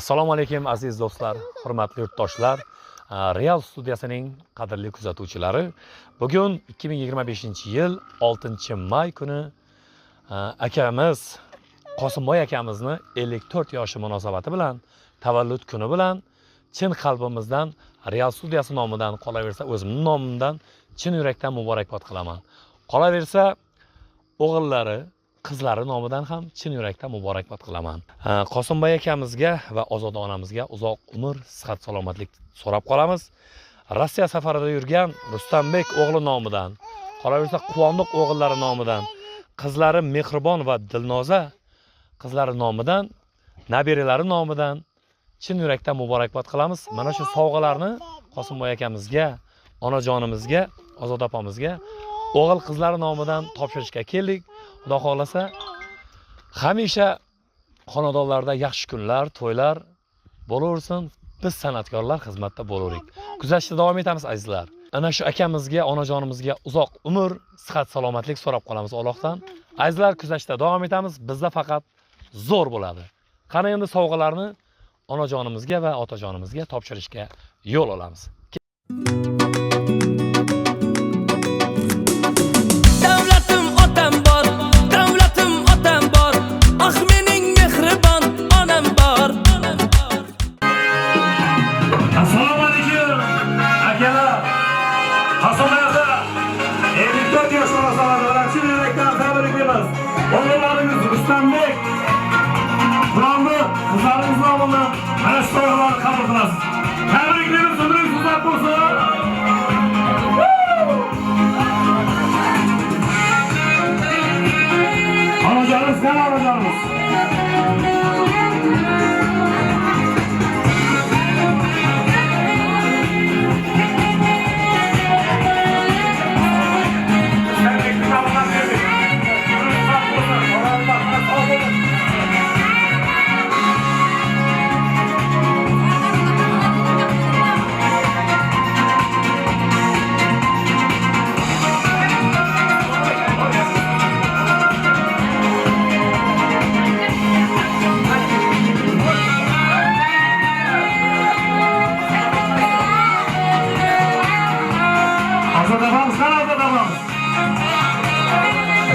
Assalomu alaykum aziz do'stlar, hurmatli yurtdoshlar, Real studiyasining qadrli kuzatuvchilari. Bugun 2025-yil 6-may kuni akamiz Qosimboy akamizni 54 yoshi munosabati bilan tavallud kuni bilan chin qalbimizdan Real studiyasi nomidan, qolaversa o'zimning nomimdan chin yurakdan muborakbod qilaman. Qolaversa o'g'illari qizlari nomidan ham chin yurakdan muborakbod qilaman. Qosimboy akamizga va Ozoda onamizga uzoq umr, sihat, salomatlik so'rab qolamiz. Rossiya safarida yurgan Rustambek o'g'li nomidan, qolaversa Quvondiq o'g'illari nomidan, qizlari Mehribon va Dilnoza qizlari nomidan, nabiralari nomidan chin yurakdan muborakbod qilamiz. Mana shu sovg'alarni Qosimboy akamizga, onajonimizga, Ozoda opamizga o'g'il qizlari nomidan topshirishga keldik. Xudo xolasa hamisha xonadonlarda yaxshi kunlar, to'ylar bo'laversin. Biz san'atkorlar xizmatda bo'laverik. Kuzatishda davom etamiz azizlar. Ana shu akamizga, onajonimizga uzoq umr, sihat, salomatlik so'rab qolamiz Allohdan. Azizlar, kuzatishda davom etamiz. Bizda faqat zo'r bo'ladi. Qani endi sovg'alarni onajonimizga va otajonimizga topshirishga yo'l olamiz. Oğullarımız Rustambek, Quvondiq qizlarimiz nomidan mana shu sovg'alarni qabul qilasiz. Tabriklaymiz, umringiz uzoq bo'lsin. Onajonimiz, qani onajonimiz?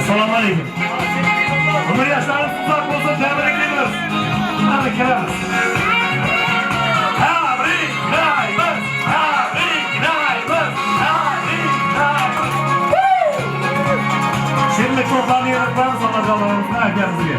Assalomu alaykum. Umr yoshlaringiz uzoq bo'lsin, tabriklaymiz. Hadi kelamiz. Tabriklaymiz. Şimdi ko'plarni yaratamiz onajonlarimizni akamizga.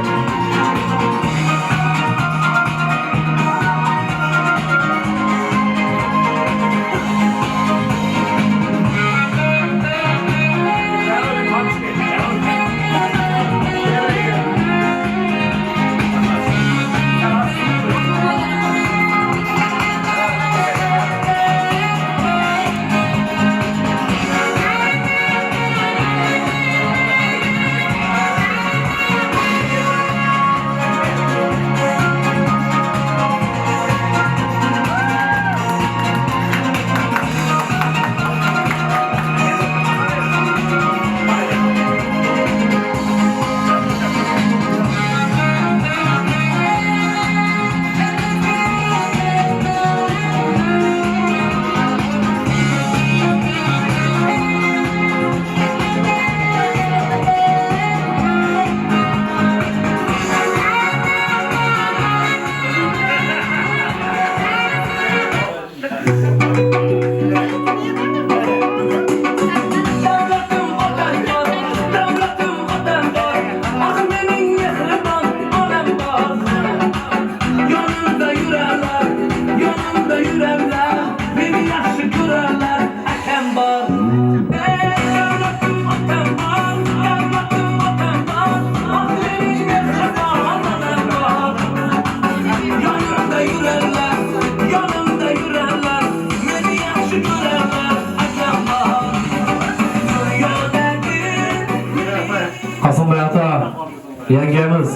Qosimboy ota, yangamiz,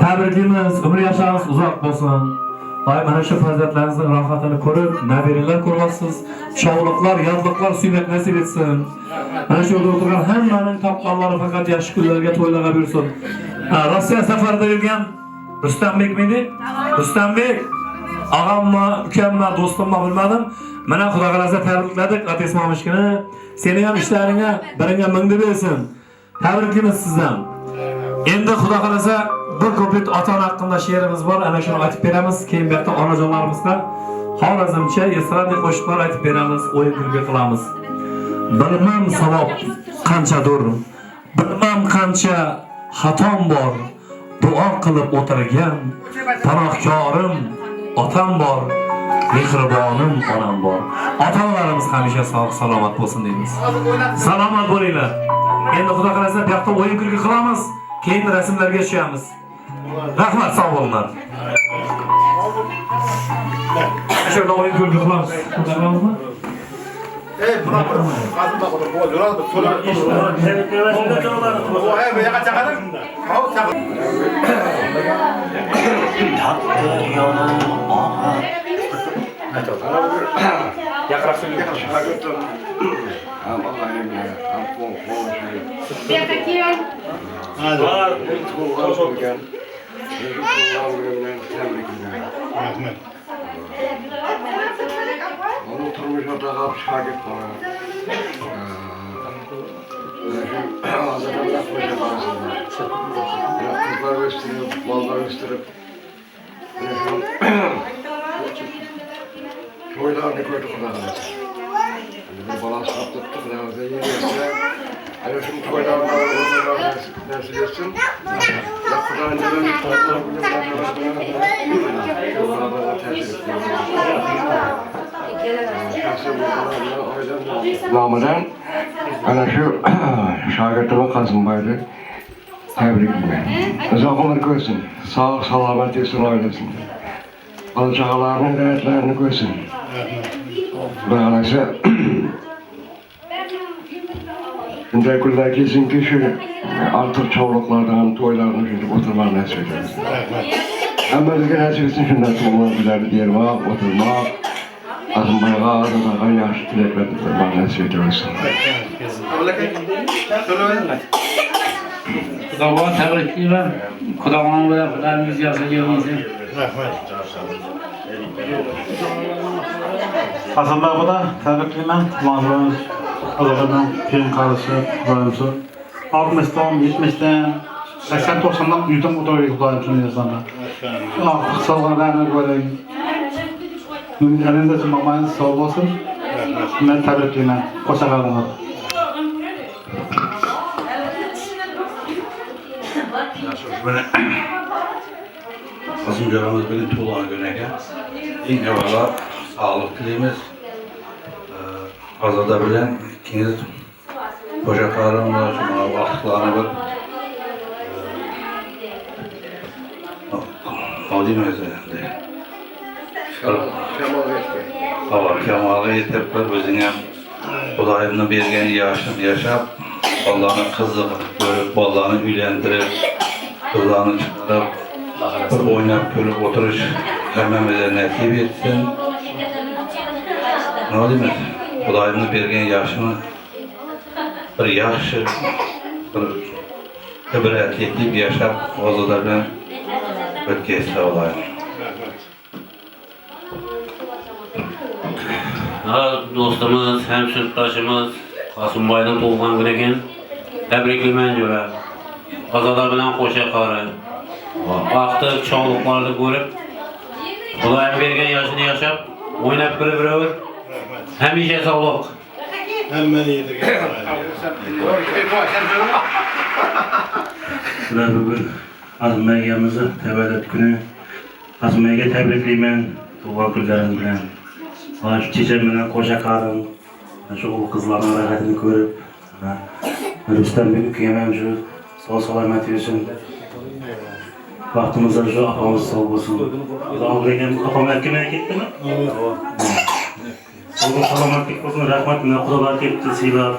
tabriklaymiz, umr yoshlaringiz uzoq bo'lsin. Mana shu farzandlaringizning rohatini ko'rib, nabiralar ko'ryapsiz. Shovliqlar, yodliqlar suymak nasib etsin. Mana shu yerda o'tirgan hammaning topganlari faqat yaxshi kunlarga, to'ylarga buyursin. Rossiya safarida yurgan Rustambek miydi? Rustambek Ağamma, ukamma, do'stimma bilmadim. Mana Xudo xolasa tabrikladik Atesmamışkini. Seni ham ishlaringga biringa mingdi bersin. Tabriklaymiz sizdan. Endi Xudo xolasa bir ko'plik ota-ona haqida she'rimiz bor. Ana shuni aytib beramiz. Keyin bu yerda onajonlarimizga xorazmcha esradi qo'shiqlar aytib beramiz, o'yin kulgi qilamiz. Bilmam savob qanchadir, bilmam qancha xatom bor. Duo qilib o'tirgan panohkorim otam bor, mehribonim onam bor. Ota-onalarimiz hamisha sog' salomat bo'lsin deymiz. Salomat bo'linglar. Endi Xudo xolasa bu yoqda o'yin kulgi qilamiz, keyin rasmlarga tushamiz. Rahmat, sog' bo'linglar. Şöyle oyun kulgi qilamiz. Ko'taramizmi? Buna qazında qo'yib bo'ldi. Yo'lda so'rab. Bu yoqqa chaqirib. Hop, chaqir. Taqdir yo'lim oha. Yaqroq so'ying. Rahmet. Onun turmuşuna takıp şakit bana. Azıcık yapmayacak aslında. Kızlar gösterip, ballar gösterip. Toylarını koyduk onlara. Bir balans kaptırdık, nerede yerlerse. Hani şimdi toylarını onlara dersi geçsin. Yapıdan önceden Namıdan ana şu şagirdime Kasımbay'dı. Tebrik ederim. Uzak ömür görsün. Sağlık selamet etsin ailesin. Alacaklarının devletlerini görsün. Böylece şimdi güller kesin ki şu artık çavluklardan toylarını şimdi oturmak nasip ederiz. Ama bir gün nasip etsin şundan toylar gülerdi diyelim ha oturmak. Azımbayga ağzına yaşlı dilekler oturmak nasip ederiz. Xudoga tabriklayman. Xudoning bilan xudoningiz yasaganingizga. Hasanbay da tabriklayman. Mazmunimiz Xudodan keyin qarishi Xudoyimcha 60dan 70dan 80-90dan yutum o'taylik Xudoyimcha yazanda. Ortiq sog'lig'ini ko'ring. Elinizda tutmamangiz sog' bo'lsin. Men tabriklayman. Qo'sha qolaman. Kasımcanımız bugün tuğlan günüge. İlk evvela sağlık dileyimiz. Azada bilen ikiniz kocakarımla şuna vakıtlarını bir Alayım özlerinde. Kemal'a yetip bir özüne Kudayımını bergen yaşını yaşap Allah'ını kızı görüp, Allah'ını üylendirip Kızlarını çıkarıp bir oynap görüp oturuş hemmemize nasip etsin. Ne olayım et? Kudayımını bergen yaşını bir yaxşı bir ibretlikli bir yaşap oğuzda bilen ötkesle olayım. Do'stimiz, hamshirdoshimiz Qosimboyning tug'ilgan kuni ekan. Tabriklayman jo'ra. Ozoda bilan qo'sha qori. Vaqti chog'liqlarni ko'rib, Xudoyim bergan yoshini yashab, o'ynab kulaver. Hamisha sog'lik. Hammani yedirgan. Ular bugun Azmaygamizning tavallud kuni. Azmayga tabriklayman tug'ilgan kunlaring bilan. Shu checham bilan qo'sha qarim, shu qizlarning harakatini ko'rib, Rustam ukam ham shu sog' salomat yursin. Vaqtimizda shu opamiz sog' bo'lsin. Alloh opamlar kimga ketdimi? Sog' salomatlik bo'lsin, rahmat. Xudolar ketdi sizlar,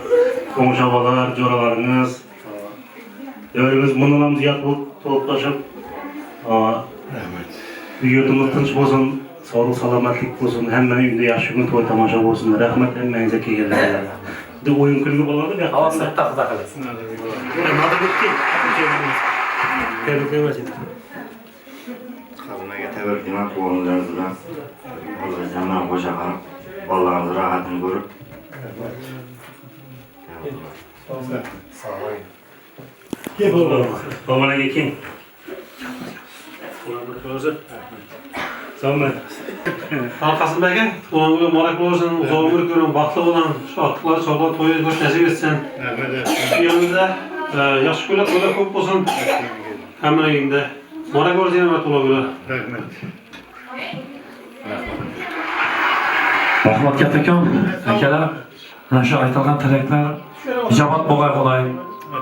qo'shnilar, jo'ralarimiz. Devrimiz bundan ham ziyod to'lib tashib, yurtimiz tinch bo'lsin. Sağlık selametlik olsun, hemmenin günde yaxshi kun to'y tomosha bo'lsin. Rahmat hammangizga kelganlar. Bu o'yin kulgi bo'ladi, bu havo sirtda xudo qilsin. Tabriklayman. Xazinaga tebriklemek oğullarınızla. Hocamdan koşa kalıp, ballarınızı rahatını görüp. Babana geçeyim. Sağ olun. Arkasın belki, ona marak olursan, uzun ömür görün, baklı olan, şu attıkları çabuk toyu göç nasip etsin. Yanında yaş köle köp olsun. Hemen elinde. Marak olursa yemek olabilir. Rahmat katakon, akalar, mana shu aytilgan tilaklar ijobat bo'lg'ay qolay.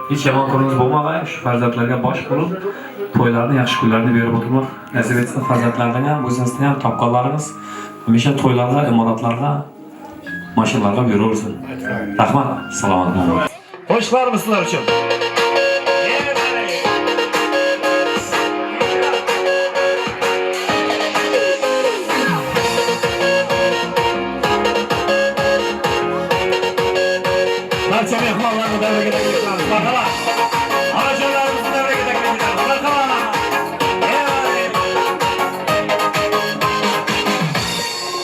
Hech yomon kunimiz bo'lmag'ay, shu farzandlarga bosh bo'lib, to'ylarni, yaxshi kunlarni berib o'tirmoq nasib etsin farzandlardan ham, o'zingizdan ham topganlarimiz hamisha to'ylarga, imoratlarga, mashinalarga beraversin. Rahmat, salomat bo'ling. Qo'shiqlarimiz sizlar uchun. Barcha mehmonlarni davraga taklif qilamiz. Marhamat. Onajonlarimizni davraga taklif qilamiz. Marhamat.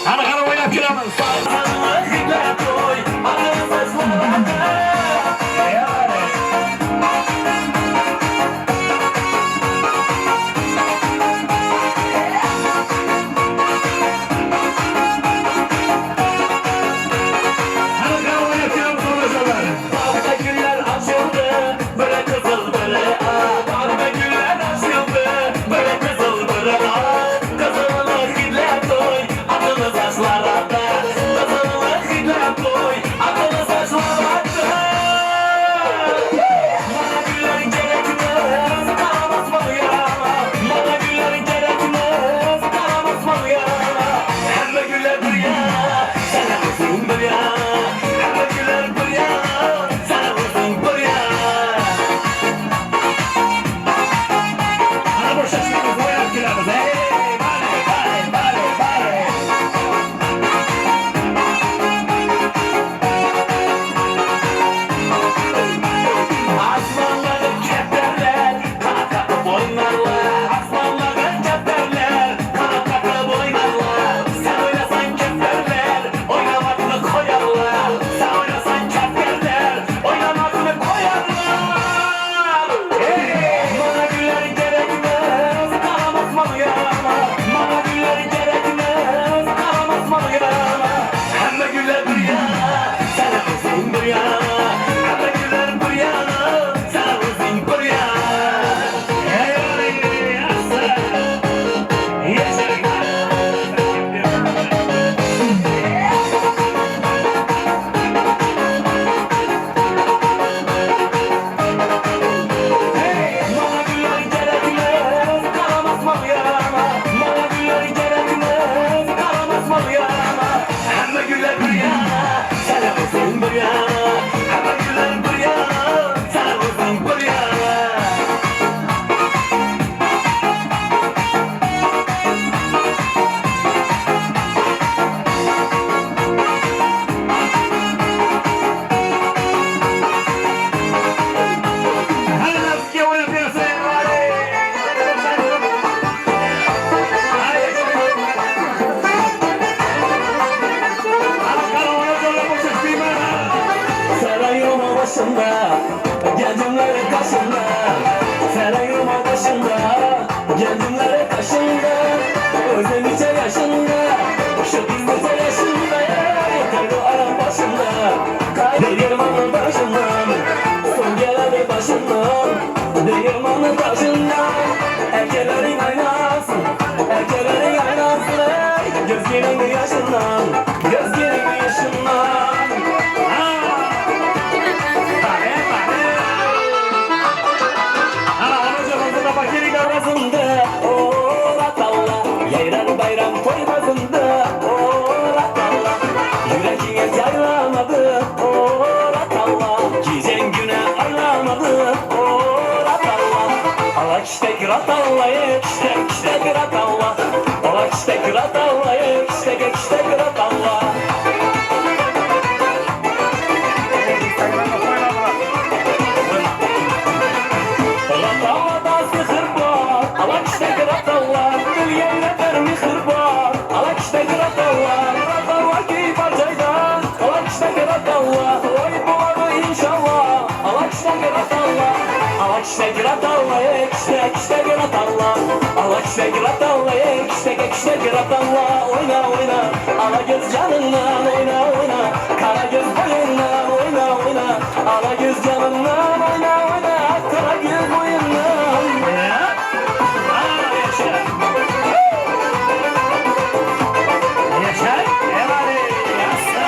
Qani o'ynab kelamiz. Allah kişe giratalla, kişe giratalla. Ala kişe giratalla, kişe giratalla. Oyna oyna, ala göz canından oyna oyna. Kara göz boyundan oyna oyna. Ala göz canından oyna oyna. Kara göz boyundan. Yaşa. Yaşa. Evali. Yaşa.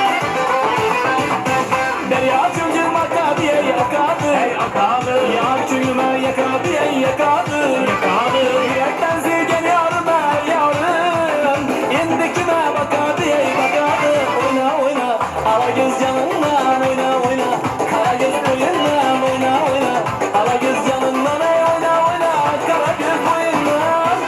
Derya çocuğum akabiye yakadı. Hey akadı. Yar çocuğuma yakabiye yakadı. Yakadı. Yürekten sevgen yarıma yarım. İndi kime bakabiye bakadı. Oyna oyna. Ala göz canından oyna oyna. Kara göz boyundan oyna oyna. Ala göz canından oyna oyna. Kara göz boyundan.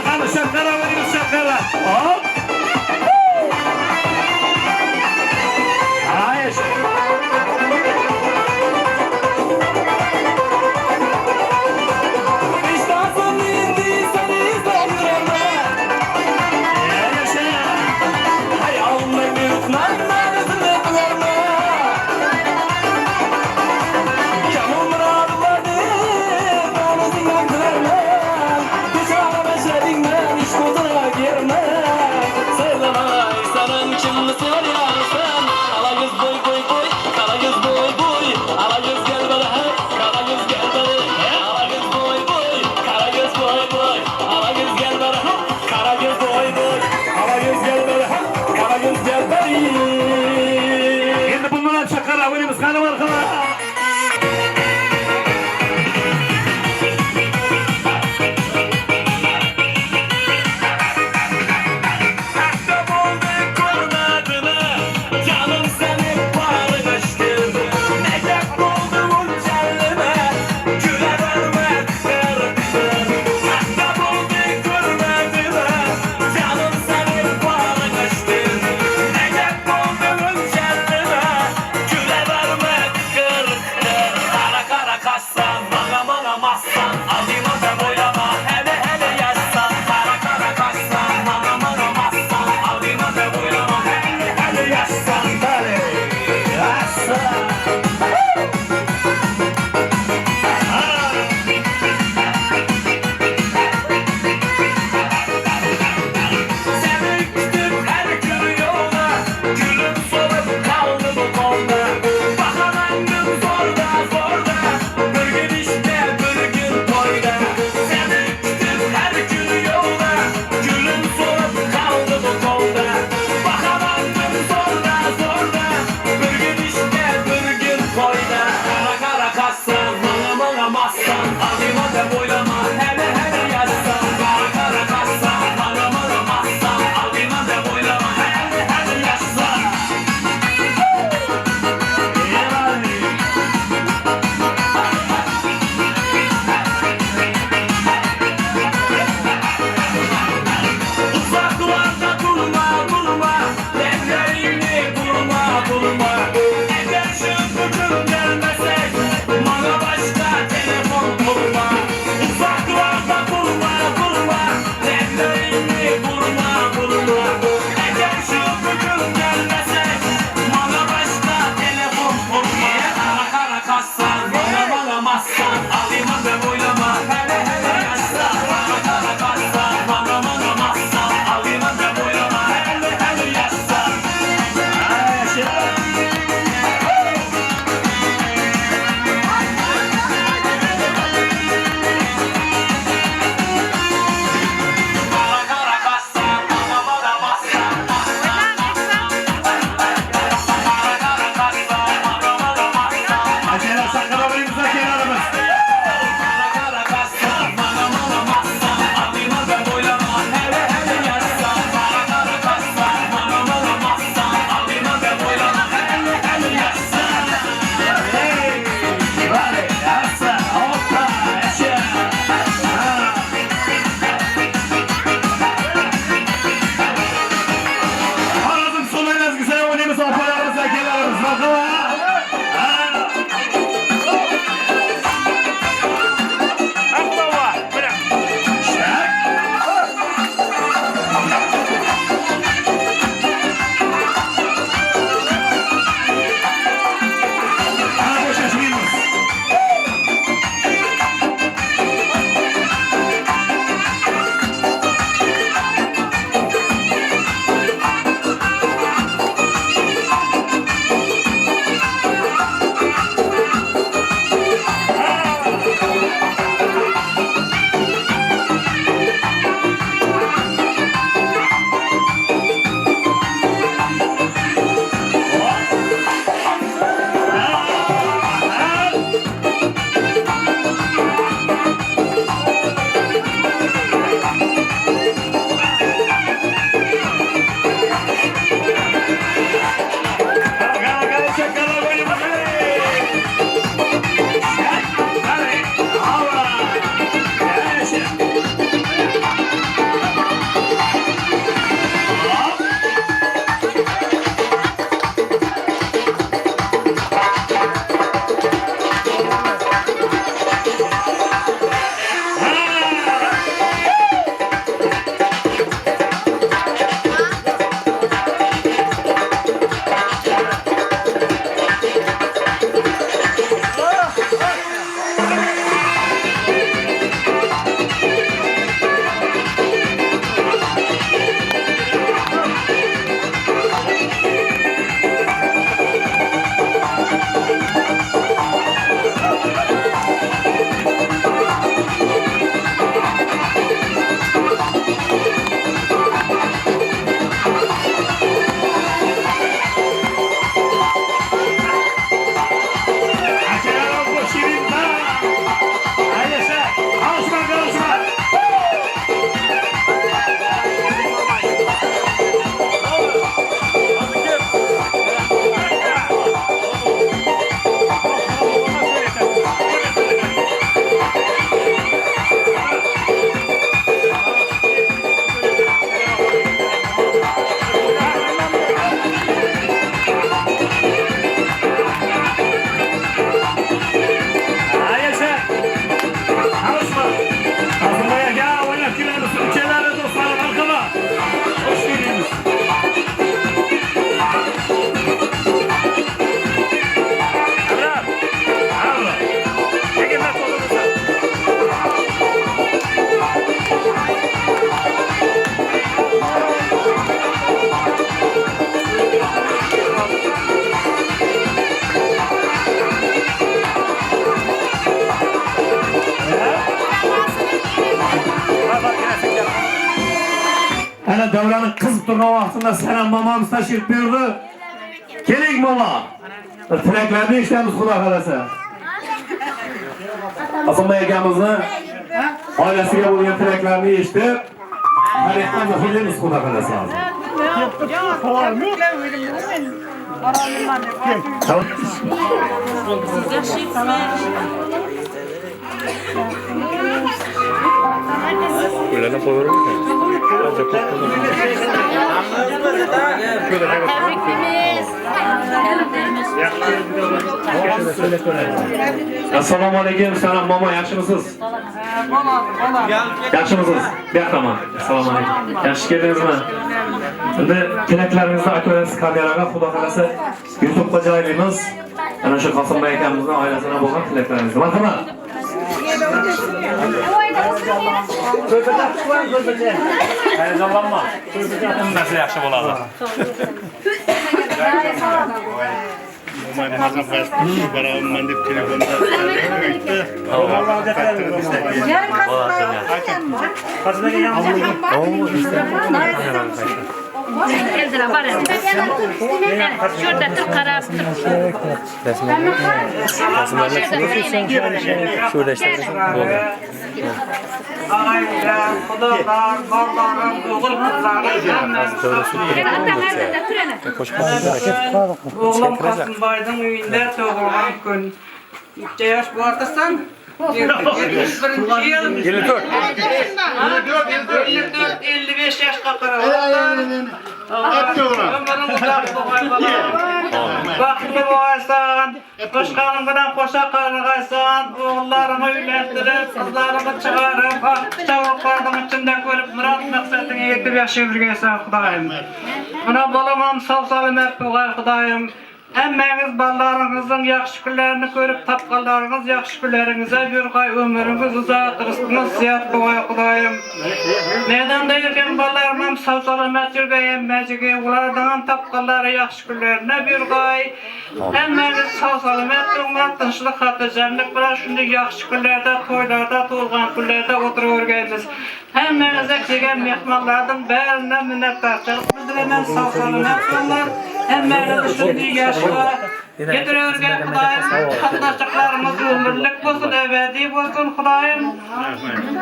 Hadi şakara verin şakara. Hop. Hayır. davranın kızıp durgan vaqtında selam mamamız tashrif buyurdi. Keling molla. Tilaklarni eshitamiz xudo xolasa. Hasanbay akamizni oilasiga bo'lgan tilaklarni eshitib, hayratdan o'qiymiz xudo xolasa. Ulardan qo'yaverim. Assalomu alaykum, salom momo, yaxshimisiz? Yaxshimisiz? Bexaman. Assalomu alaykum. Yaxshi keldingizmi? Endi tilaklaringizni aytasiz kameraga, xudo xolasa YouTube'ga joylaymiz. Ana shu Qosimbay akamizning oilasina bo'lgan tilaklaringizni. Marhamat. Hayajonlanma. Hammasi yaxshi bo'ladi. Şurada Türk karabı. Şurada işte bo'ldi. Oğlum Kasımbay'ın evinde doğulan gün. 3 yaş bu artasın. 71. yıl. 54. 55 yaşqa qaralar. Ömrün uzaq bo'lgan bola. Baxtli bo'lsan, qo'shqaning bilan qo'sha qarg'aysan, o'g'illarni uylantirib, qizlarni chiqarib, chavoqlarning ichida ko'rib, murod maqsadingga yetib yashab yurgansan, Xudoyim. Mana bolam ham sog' salomat bo'lgan, Xudoyim. Hemmeniz ballarınızın yaxşı günlerini görüp tapqanlarınız yaxşı günlerinize bir qay ömrünüz uzaq, rızkınız ziyad boğay Xudayım. Neden deyirken ballarım sağ salamat yürgəyəm məcigi, ulardan tapqanları yaxşı günlerine bir qay. Hemmeniz sağ salamat olmaq, tınçlıq, xatircəmlik bırak, şimdi yaxşı günlerde, toylarda, toğulğan günlerde oturup örgəyimiz. Hemmenize kelgan mehmanlardan bärinden minnettarçılık bildiremem, sağ salamat ollar. Hemmeniz şimdi yaşa getirörgen Xudayım, qatnaşıqlarımız ömürlük bolsun, ebedi bolsun Xudayım.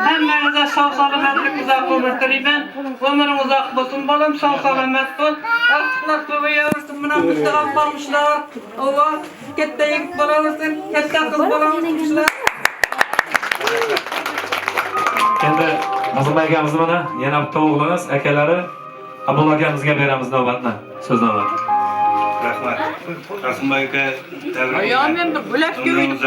Hemmenize sağ salamatlık uzaq ömür tileymen, ömürün uzaq bolsun bolam, sağ salamat bol. Artıqlar köpeyersin, mına müstəqam qalmışlar. Allah katta yigit bolamısın, katta qız bolamısınlar. Endi Qosimbay akamizni mana yana bitta o'g'limiz, akalari Abdulla akamizga beramiz navbatni. So'z navbati. Rahmat. Qosimbay aka, tabrik. Ya men bir bulak yurdik.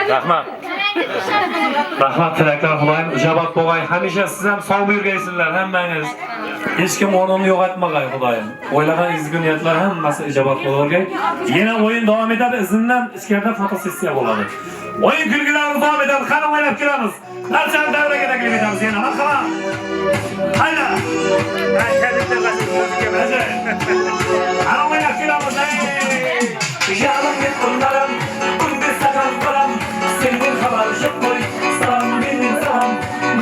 Rahmat. Rahmat tilaklar Xudoyim, ijobat bo'lg'ay. Hamisha siz ham sog' yurgaysizlar hammangiz. Hech kim o'rnini yo'qotmag'ay Xudoyim. O'ylagan izgu niyatlar hammasi ijobat bo'lavergay. Yana o'yin davom etadi, izindan ichkarida fotosessiya bo'ladi. O'yin kulgilari davom etadi. Qani o'ynab kelamiz. Barchani davraga taklif etamiz yana. Marhamat. Hayda. Qani o'ynab kelamiz. Yarim bir kunlarim, kunde sagan param, senden haber yok boy, salam benim salam,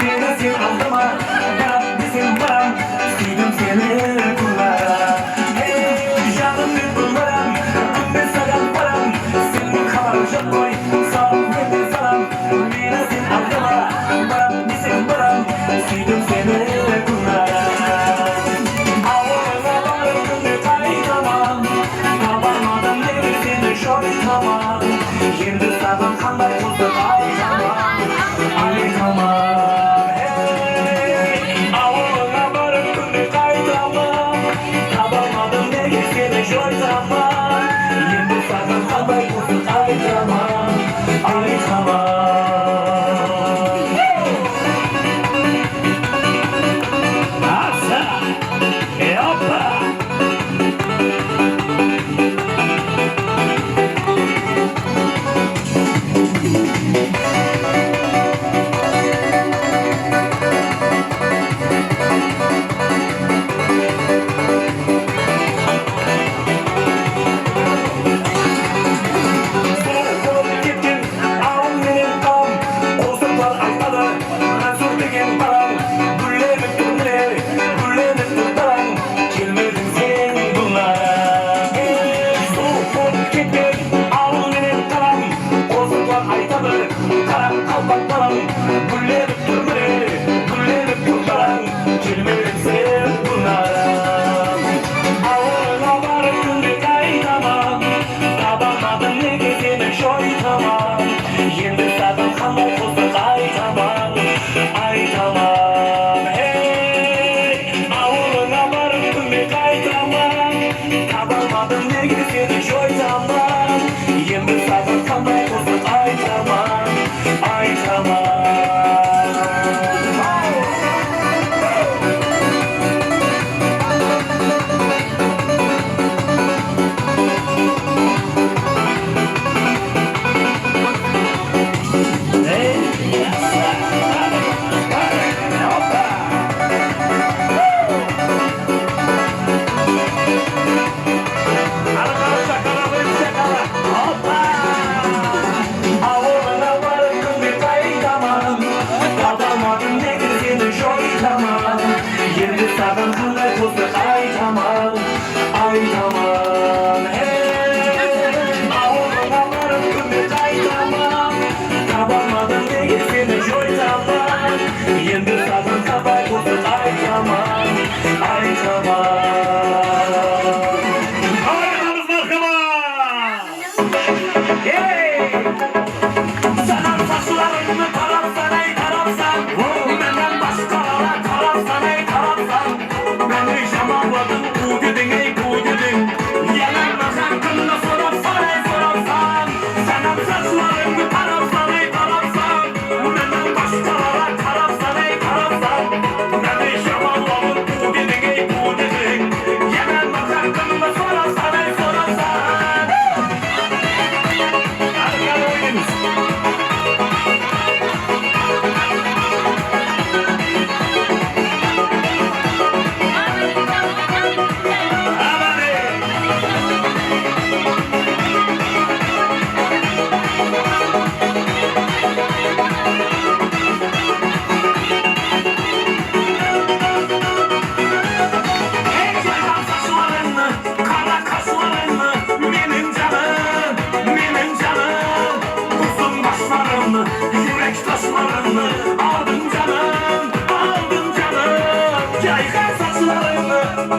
beni sen aldırma, yarab bizim param, istedim seni kunlara. Yarim bir kunlarim, kunde sagan param, senden haber yok boy, salam benim salam, beni sen aldırma, yarab bizim param, istedim seni kunlara.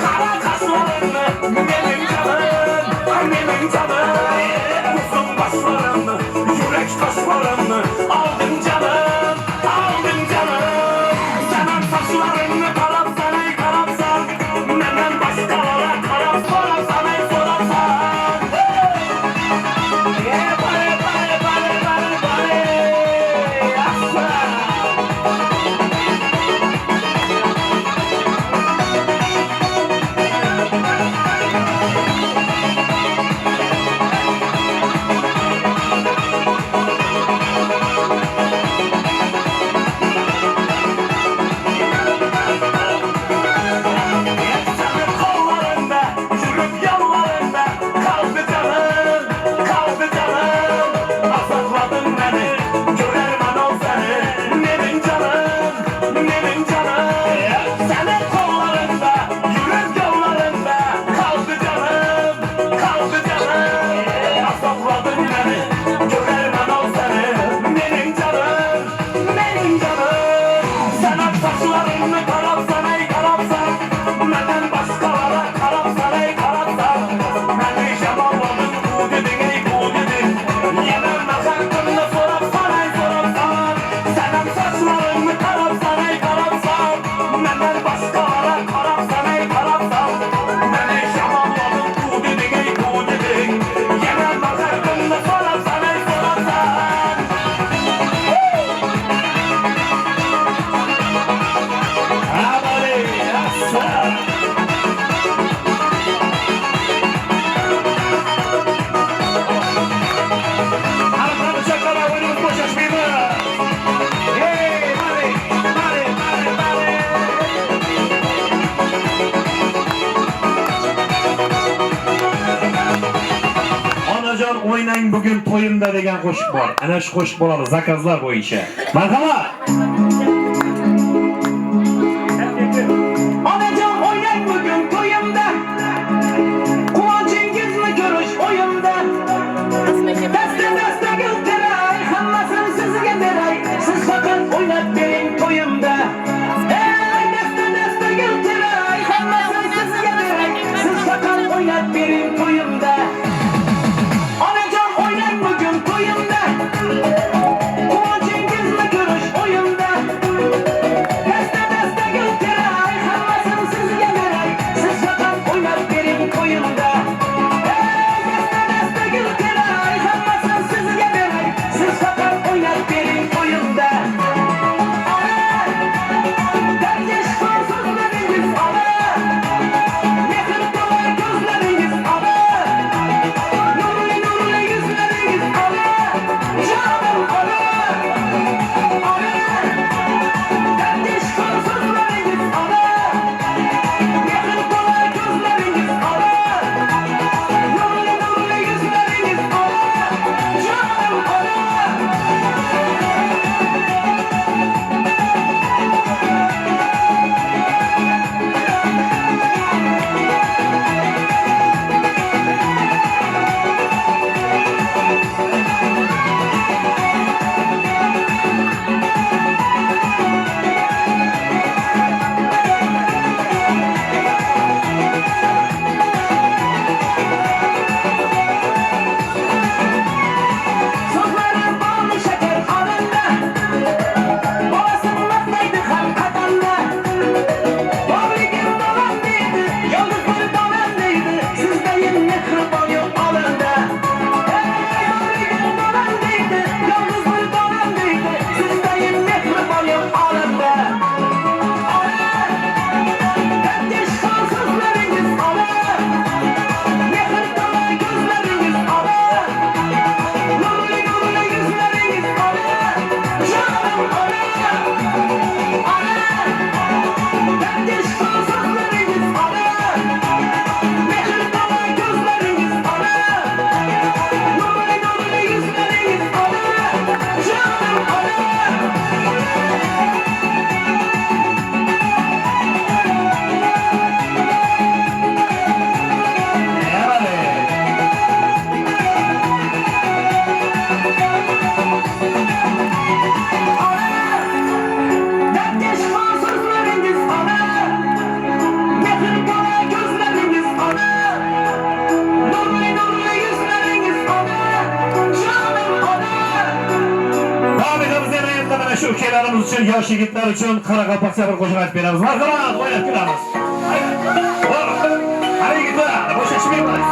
Kara kaşlarını benim canım Uzun başlarını yürek taşlarını aldın canım Senin saçlarını karapsan ey karapsan Menden başkalara karap sorarsan ey sorarsan Bale aslan Senin kollarında, yürüp yollarında kaldı canım Azarladın beni, görermen ol seni Nemin canım Senin kollarında, yürüp yollarında kaldı canım Azarladın beni, görermen ol seni Nemin canım Senin saçlarını karapsan ey karapsan Menden başkalara karapsan ey karapsan Beni şaballadın bu dedin ey bu dedin Yenemez hakkında sorapsan ey sorapsan Senin saçlarını karapsan ey karapsan Menden başkalara karapsan ey karapsan Beni şaballadın bu dedin ey bu dedin Yenemez hakkında sorapsan ey sorapsan Abale aslan Hanımlar bıçaklara oyunumuz boşaşmaydı. Hey bale Onajon oynang bugün to'yimda degan qo'shiq bor. Ana shu qo'shiq bo'ladi zakazlar bo'yicha. Marhamat. Onajon oynang bugün to'yimda. Quvonchingizni ko'rish o'yimda. Dasta gultiray, hammasini sizga beray. Siz faqat o'ynab bering to'yimda. Ey dasta gultiray, hammasini sizga beray. Siz faqat o'ynab bering to'yimda. Onajon oynang bugün to'yimda. Quvonchingizni ko'rish o'yimda. uchun, yosh yigitlar uchun Qoraqalpoqcha bir qo'shiq aytib beramiz. Marhamat, o'ynab kulamiz. Qani yigitlar, bo'shashmaymiz.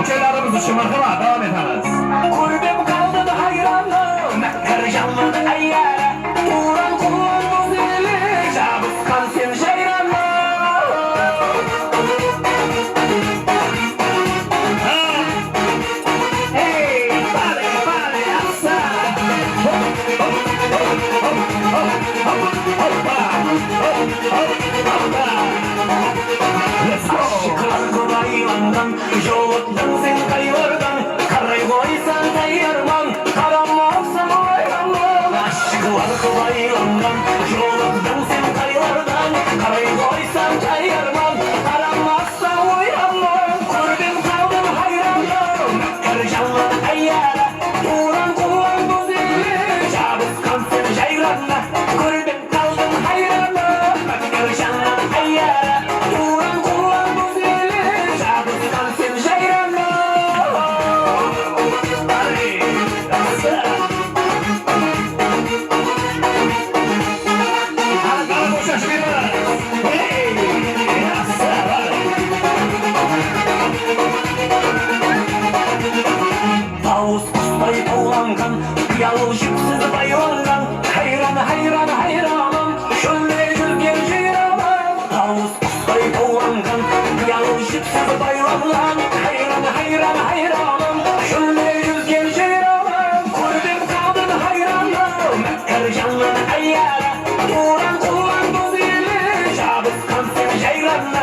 Ukalarimiz uchun marhamat, davom etamiz. Ko'rdim qoldim hayronman, karjanman ayyara, turan qulon buzili, jabusqan sen jayronman. Hey, bale, asa. Let's go. Aşıklar baylandan, yoldan sen kayvardan, karay boysan tayarman, karanmazsan oyranman. Aşıklar baylandan, yoldan sen kayvardan, karay boysan tayarman, karanmazsan oyranman. Gördüm kaldım hayranman, karjanlar ayyara, turan kullan buzili, jabuskan sen jayranma. Gördüm kaldım hayranman, karjanlar ayyara, turan kullan buzili, jabuskan sen jayranma. Hadi, dansa. Hadi, boşaşmayalım. Hey, dansa, hadi. Tavus kuştay tavlangan, yalıl jipsiz baylangan, hayran hayran hayranım, şöyle yüzgen jayranım. Tavus kuştay tavlangan, yalıl jipsiz baylangan, hayran hayran hayranım, şöyle yüzgen jayranım. Gördüm kaldım hayranım, karjanlar ayyara, turan kullan buzili, jabuskan sen jayranım.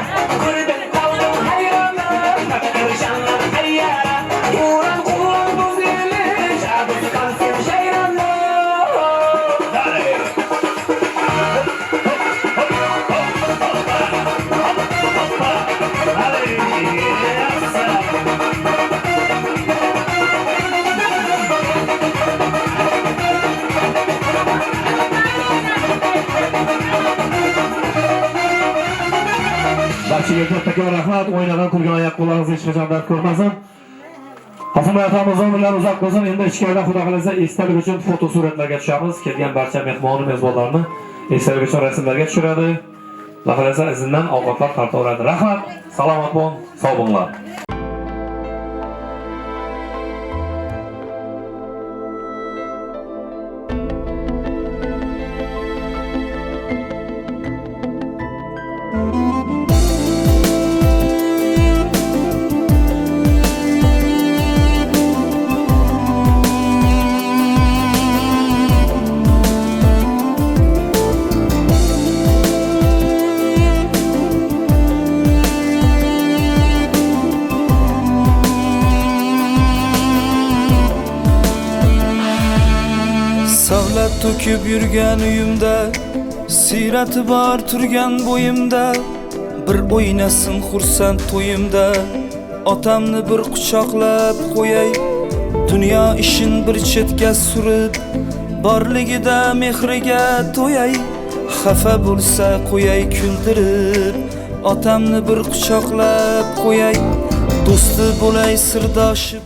Gördüm kaldım hayranım, karjanlar ayyara, turan kullan buzili, jabuskan sen jayranım. Barchaga kattakon rahmat. O'ynagan kulgan oyoq qo'llaringizni hech qachon dard ko'rmasin. Hasanboy akamiz umrlari uzoq bo'lsin. Endi ichkarida xudo xolasa esdalik uchun foto suratlarga tushamiz. Kelgan barcha mehmon mezbonlarni esdalik uchun rasmlarga tushiradi. Xudo xolasa izindan ovqatlar tartaveradi. Rahmat. Salomat bo'ling. Sog' bo'linglar. Savlat to'kib yurgan uyimda, siyrati bor turgan bo'yimda, bir o'ynasin xursand to'yimda, otamni bir quchoqlab qo'yay, dunyo ishin bir chetga surib, borligida mehriga to'yay, xafa bo'lsa qo'yay kuldirib, otamni bir quchoqlab qo'yay, do'sti bo'lay sirdoshi